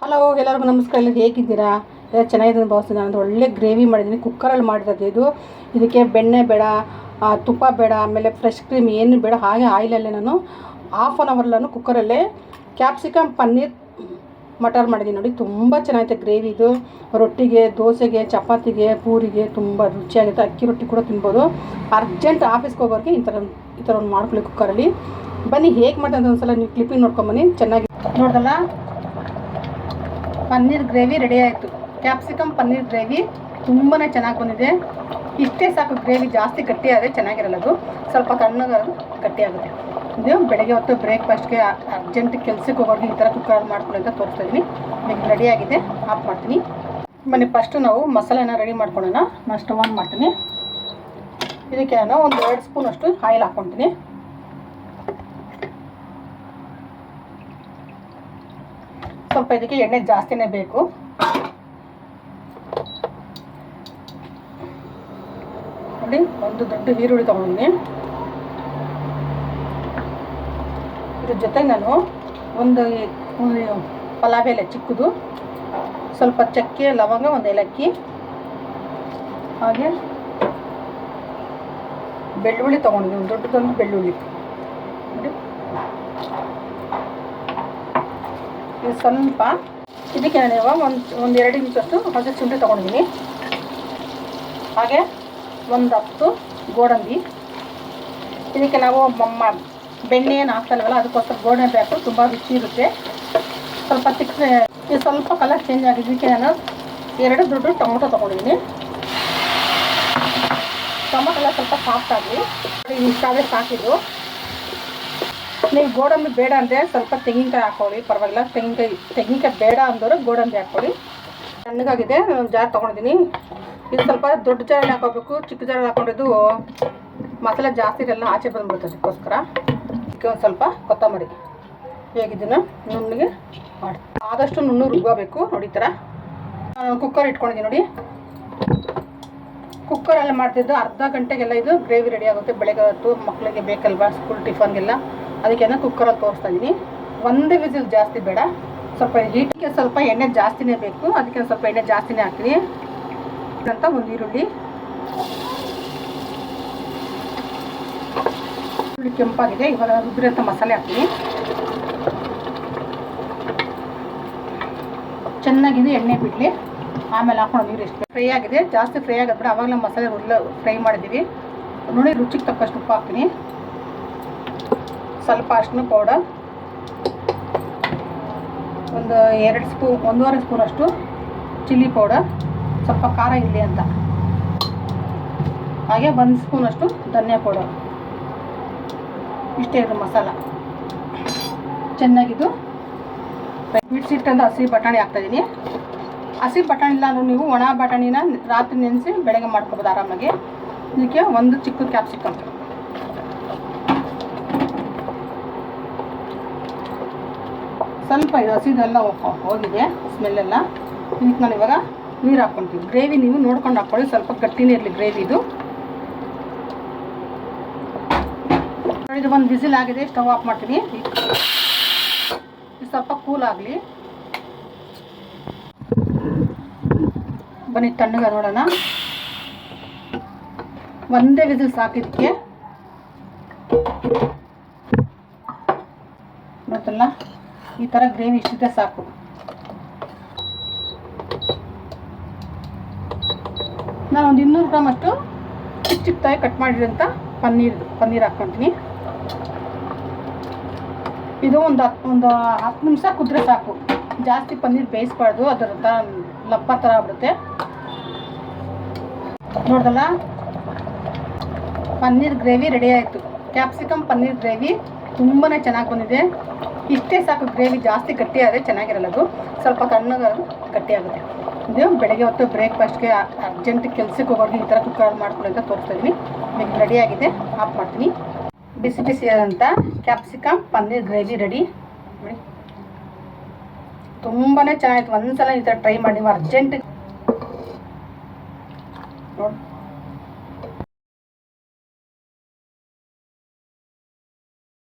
Hello, ಎಲ್ಲರಿಗೂ ನಮಸ್ಕಾರ. ಎಲ್ಲ ಹೇಗಿದ್ದೀರಾ? ಎಲ್ಲ ಚೆನ್ನಾಗಿದ್ದೀನಿ ಭಾವಿಸ್ತೀನಿ. ನಾನು ಒಳ್ಳೆ ಗ್ರೇವಿ ಮಾಡಿದ್ದೀನಿ, ಕುಕ್ಕರಲ್ಲಿ ಮಾಡಿರೋದು. ಇದಕ್ಕೆ ಬೆಣ್ಣೆ ಬೇಡ, ತುಪ್ಪ ಬೇಡ, ಆಮೇಲೆ ಫ್ರೆಶ್ ಕ್ರೀಮ್ ಏನು ಬೇಡ. ಹಾಗೆ ಆಯಿಲಲ್ಲೇ ನಾನು ಹಾಫ್ ಆನ್ ಅವರ್ ನಾನು ಕುಕ್ಕರಲ್ಲೇ ಕ್ಯಾಪ್ಸಿಕಮ್ ಪನ್ನೀರ್ ಮಟರ್ ಮಾಡಿದ್ದೀನಿ. ನೋಡಿ, ತುಂಬ ಚೆನ್ನಾಗಿದೆ ಗ್ರೇವಿ. ಇದು ರೊಟ್ಟಿಗೆ, ದೋಸೆಗೆ, ಚಪಾತಿಗೆ, ಪೂರಿಗೆ ತುಂಬ ರುಚಿಯಾಗುತ್ತೆ. ಅಕ್ಕಿ ರೊಟ್ಟಿ ಕೂಡ ತಿನ್ಬೋದು. ಅರ್ಜೆಂಟ್ ಆಫೀಸ್ಗೆ ಹೋಗೋರಿಗೆ ಈ ಥರ ಒಂದು ಮಾಡ್ಕೊಳ್ಳಿ ಕುಕ್ಕರಲ್ಲಿ. ಬನ್ನಿ ಹೇಗೆ ಮಾಡ್ತಾರೆ ಅಂತ ಒಂದ್ಸಲ ನೀವು ಕ್ಲಿಪ್ಪಿಂಗ್ ನೋಡ್ಕೊಂಬನ್ನಿ. ಚೆನ್ನಾಗಿ ನೋಡ್ದಲ್ಲ, ಪನ್ನೀರ್ ಗ್ರೇವಿ ರೆಡಿ ಆಯಿತು. ಕ್ಯಾಪ್ಸಿಕಮ್ ಪನ್ನೀರ್ ಗ್ರೇವಿ ತುಂಬಾ ಚೆನ್ನಾಗಿ ಬಂದಿದೆ. ಇಷ್ಟೇ ಸಾಕು. ಗ್ರೇವಿ ಜಾಸ್ತಿ ಗಟ್ಟಿ ಆದರೆ ಚೆನ್ನಾಗಿರಲ್ಲ, ಅದು ಸ್ವಲ್ಪ ತಣ್ಣಗೆ ಗಟ್ಟಿಯಾಗುತ್ತೆ. ಇದು ಬೆಳಗ್ಗೆ ಹೊತ್ತು ಬ್ರೇಕ್ಫಾಸ್ಟ್ಗೆ ಅರ್ಜೆಂಟ್ ಕೆಲಸಕ್ಕೆ ಹೋಗೋರಿಗೆ ಈ ಥರ ಕುಕ್ಕರ್ ಮಾಡ್ಕೊಳ್ಳಿ ಅಂತ ತೋರಿಸ್ತಾ ಇದ್ದೀನಿ. ಈಗ ರೆಡಿಯಾಗಿದೆ, ಆಫ್ ಮಾಡ್ತೀನಿ. ಬನ್ನಿ ಫಸ್ಟು ನಾವು ಮಸಾಲೆನ ರೆಡಿ ಮಾಡ್ಕೊಳ್ಳೋಣ. ನಾನು ಸ್ಟವ್ ಆನ್ ಮಾಡ್ತೀನಿ. ಇದಕ್ಕೆ ನಾನು ಒಂದು 2 ಸ್ಪೂನಷ್ಟು ಆಯಿಲ್ ಹಾಕ್ಕೊತೀನಿ. ಸ್ವಲ್ಪ ಇದಕ್ಕೆ ಎಣ್ಣೆ ಜಾಸ್ತಿನೇ ಬೇಕು. ನೋಡಿ, ಒಂದು ದೊಡ್ಡ ಈರುಳ್ಳಿ ತೊಗೊಂಡಿದ್ದೀನಿ. ಇದ್ರ ಜೊತೆಗೆ ನಾನು ಒಂದು ಪಲಾವ್ ಎಲೆ ಚಿಕ್ಕದು, ಸ್ವಲ್ಪ ಚಕ್ಕೆ, ಲವಂಗ, ಒಂದು ಏಲಕ್ಕಿ, ಹಾಗೆ ಬೆಳ್ಳುಳ್ಳಿ ತೊಗೊಂಡಿದ್ದೀನಿ. ಒಂದು ದೊಡ್ಡದೊಂದು ಬೆಳ್ಳುಳ್ಳಿ. ನೋಡಿ, ಇದು ಸ್ವಲ್ಪ ಇದಕ್ಕೆ ನಾನು ಇವಾಗ ಒಂದು 2 ಇಂಚಷ್ಟು ಹಸಿ ಶುಂಠಿ ತೊಗೊಂಡಿದ್ದೀನಿ. ಹಾಗೆ ಒಂದು 10 ಗೋಡಂಬಿ. ಇದಕ್ಕೆ ನಾವು ಬೆಣ್ಣೆ ಏನು ಹಾಕ್ತಲ್ವಲ್ಲ, ಅದಕ್ಕೋಸ್ಕರ ಗೋಡಂಬಿ ಹಾಕಿ ತುಂಬ ರುಚಿ ಇರುತ್ತೆ. ಸ್ವಲ್ಪ ಇದು ಸ್ವಲ್ಪ ಕಲರ್ ಚೇಂಜ್ ಆಗಿದ್ದಕ್ಕೆ ನಾನು 2 ದೊಡ್ಡ ಟೊಮೊಟೊ ತೊಗೊಂಡಿದ್ದೀನಿ. ಟೊಮೊಟೊ ಎಲ್ಲ ಸ್ವಲ್ಪ ಸಾಫ್ಟ್ ಆಗಲಿ. ಇಷ್ಟಾದರೆ ಸಾಕಿದ್ದು. ನೀವು ಗೋಡಂಬಿ ಬೇಡ ಅಂದರೆ ಸ್ವಲ್ಪ ತೆಂಗಿನಕಾಯಿ ಹಾಕ್ಕೊಳ್ಳಿ, ಪರವಾಗಿಲ್ಲ. ತೆಂಗಿನಕಾಯಿ ಬೇಡ ಅಂದವರು ಗೋಡಂಬಿ ಹಾಕ್ಕೊಳ್ಳಿ. ತಣ್ಣಗಾಗಿದೆ, ನಾನು ಜಾರ್ ತೊಗೊಂಡಿದ್ದೀನಿ. ಇದು ಸ್ವಲ್ಪ ದೊಡ್ಡ ಜಾರಲ್ಲಿ ಹಾಕೋಬೇಕು. ಚಿಕ್ಕ ಜಾರಲ್ಲಿ ಹಾಕೊಂಡಿದ್ದು ಮಸಾಲೆ ಜಾಸ್ತಿ ಇರಲ್ಲ, ಆಚೆ ಬಂದ್ಬಿಡುತ್ತೆ. ಅದಕ್ಕೋಸ್ಕರ ಇದಕ್ಕೆ ಒಂದು ಸ್ವಲ್ಪ ಕೊತ್ತಂಬರಿ ಹೇಗಿದ್ದನ್ನು ನುಣ್ಣಗೆ ಮಾಡಿ, ಆದಷ್ಟು ನುಣ್ಣು ರುಬ್ಬೋಬೇಕು. ನೋಡಿ, ಈ ಥರ ನಾನು ಕುಕ್ಕರ್ ಇಟ್ಕೊಂಡಿದ್ದೀನಿ. ನೋಡಿ, ಕುಕ್ಕರಲ್ಲಿ ಮಾಡ್ತಿದ್ದು ಅರ್ಧ ಗಂಟೆಗೆಲ್ಲ ಇದು ಗ್ರೇವಿ ರೆಡಿ ಆಗುತ್ತೆ. ಬೆಳಗ್ಗೆ ಹೊತ್ತು ಮಕ್ಕಳಿಗೆ ಬೇಕಲ್ವಾ, ಸ್ಕೂಲ್ ಟಿಫನ್ಗೆಲ್ಲ. ಅದಕ್ಕೆ ಕುಕ್ಕರಲ್ಲಿ ತೋರಿಸ್ತಾ ಇದ್ದೀನಿ. ಒಂದೇ ವಿಸಿಲ್, ಜಾಸ್ತಿ ಬೇಡ. ಸ್ವಲ್ಪ ಹೀಟಿಗೆ ಸ್ವಲ್ಪ ಎಣ್ಣೆ ಜಾಸ್ತಿನೇ ಬೇಕು. ಅದಕ್ಕೆ ಸ್ವಲ್ಪ ಎಣ್ಣೆ ಜಾಸ್ತಿನೇ ಹಾಕ್ತೀನಿ ಅಂತ. ಒಂದು ಈರುಳ್ಳಿ ಕೆಂಪಾಗಿದೆ. ಇವಾಗ ರುಬ್ಬಿರೋಂಥ ಮಸಾಲೆ ಹಾಕ್ತೀನಿ. ಚೆನ್ನಾಗಿದೆ, ಎಣ್ಣೆ ಬಿಡಲಿ, ಆಮೇಲೆ ಹಾಕೊಂಡು ನೀರು ಎಷ್ಟು ಫ್ರೈ ಆಗಿದೆ. ಜಾಸ್ತಿ ಫ್ರೈ ಆಗಿದ್ರೆ ಆವಾಗಲೇ ಮಸಾಲೆ ಫ್ರೈ ಮಾಡಿದ್ದೀವಿ. ನೋಡಿ, ರುಚಿಗೆ ತಕ್ಕಷ್ಟು ಉಪ್ಪು ಹಾಕ್ತೀನಿ. ಸ್ವಲ್ಪ ಅರಿಶಿನ ಪೌಡರ್, ಒಂದು 1.5 ಸ್ಪೂನಷ್ಟು ಚಿಲ್ಲಿ ಪೌಡರ್, ಸ್ವಲ್ಪ ಖಾರ ಇರಲಿ ಅಂತ. ಹಾಗೆ 1 ಸ್ಪೂನಷ್ಟು ಧನಿಯಾ ಪೌಡರ್. ಇಷ್ಟೇ ಇದು ಮಸಾಲ. ಚೆನ್ನಾಗಿದ್ದು ಬಿಡಿಸಿಟ್ಟಂತ ಹಸಿ ಬಟಾಣಿ ಹಾಕ್ತಾಯಿದ್ದೀನಿ. ಹಸಿ ಬಟಾಣಿ ಇಲ್ಲ ಅಂದ್ರೆ ನೀವು ಒಣ ಬಟಾಣಿನ ರಾತ್ರಿ ನೆನೆಸಿ ಬೆಳಗ್ಗೆ ಮಾಡ್ಕೊಬೋದು ಆರಾಮಾಗಿ. ಇದಕ್ಕೆ ಒಂದು ಚಿಕ್ಕ ಕ್ಯಾಪ್ಸಿಕಮ್, ಸ್ವಲ್ಪ ಇದು ಹಸಿದೆಲ್ಲ ಹೋಗಿದೆ ಸ್ಮೆಲ್ಲೆಲ್ಲ. ಇದಕ್ಕೆ ನಾನು ಇವಾಗ ನೀರು ಹಾಕ್ಕೊಳ್ತೀವಿ. ಗ್ರೇವಿ ನೀವು ನೋಡ್ಕೊಂಡು ಹಾಕ್ಕೊಳ್ಳಿ, ಸ್ವಲ್ಪ ಗಟ್ಟಿನೇ ಇರಲಿ ಗ್ರೇವಿ. ಇದು ಒಂದು ವಿಸಿಲ್ ಆಗಿದೆ, ಸ್ಟವ್ ಆಫ್ ಮಾಡ್ತೀನಿ. ಇದು ಸ್ವಲ್ಪ ಕೂಲ್ ಆಗಲಿ. ಬನ್ನಿ ತಣ್ಣಗೆ ನೋಡೋಣ. ಒಂದೇ ವಿಸಿಲ್ ಸಾಕಿದ್ದಕ್ಕೆ ಗೊತ್ತಲ್ಲ, ಈ ಥರ ಗ್ರೇವಿ ಇಷ್ಟಿದೆ ಸಾಕು. ನಾನು ಒಂದು 200 ಗ್ರಾಮ್ ಅಷ್ಟು ಚಿಕ್ಕದಾಗಿ ಕಟ್ ಮಾಡಿರೋಂಥ ಪನ್ನೀರ್ ಹಾಕ್ಕೊತೀನಿ. ಇದು ಒಂದು 10 ನಿಮಿಷ ಕುದ್ರೆ ಸಾಕು. ಜಾಸ್ತಿ ಪನ್ನೀರ್ ಬೇಯಿಸ್ಬಾರ್ದು, ಅದರ ಲಪ್ಪ ಥರ ಆಗ್ಬಿಡುತ್ತೆ. ನೋಡ್ದಲ್ಲ, ಪನ್ನೀರ್ ಗ್ರೇವಿ ರೆಡಿ ಆಯಿತು. ಕ್ಯಾಪ್ಸಿಕಮ್ ಪನ್ನೀರ್ ಗ್ರೇವಿ ತುಂಬಾ ಚೆನ್ನಾಗಿ ಬಂದಿದೆ. ಇಷ್ಟೇ ಸಾಕು. ಗ್ರೇವಿ ಜಾಸ್ತಿ ಗಟ್ಟಿ ಆದರೆ ಚೆನ್ನಾಗಿರಲ್ಲ, ಅದು ಸ್ವಲ್ಪ ತಣ್ಣಗೆ ಗಟ್ಟಿಯಾಗುತ್ತೆ. ಇದು ಬೆಳಗ್ಗೆ ಹೊತ್ತು ಬ್ರೇಕ್ಫಾಸ್ಟ್ಗೆ ಅರ್ಜೆಂಟ್ ಕೆಲಸಕ್ಕೆ ಹೋಗೋರಿಗೆ ಈ ಥರ ಕುಕ್ಕರ್ ಮಾಡ್ಕೊಳ್ಳಿ ಅಂತ ತೋರಿಸ್ತಾ ಇದ್ದೀನಿ. ಈಗ ರೆಡಿಯಾಗಿದೆ, ಆಫ್ ಮಾಡ್ತೀನಿ. ಬಿಸಿ ಬಿಸಿಯಾದಂಥ ಕ್ಯಾಪ್ಸಿಕಮ್ ಪನ್ನೀರ್ ಗ್ರೇವಿ ರೆಡಿ. ನೋಡಿ, ತುಂಬಾ ಚೆನ್ನಾಗಿತ್ತು. ಒಂದ್ಸಲ ಈ ಥರ ಟ್ರೈ ಮಾಡಿ. ನೀವು ಅರ್ಜೆಂಟ್ ನೋಡಿ.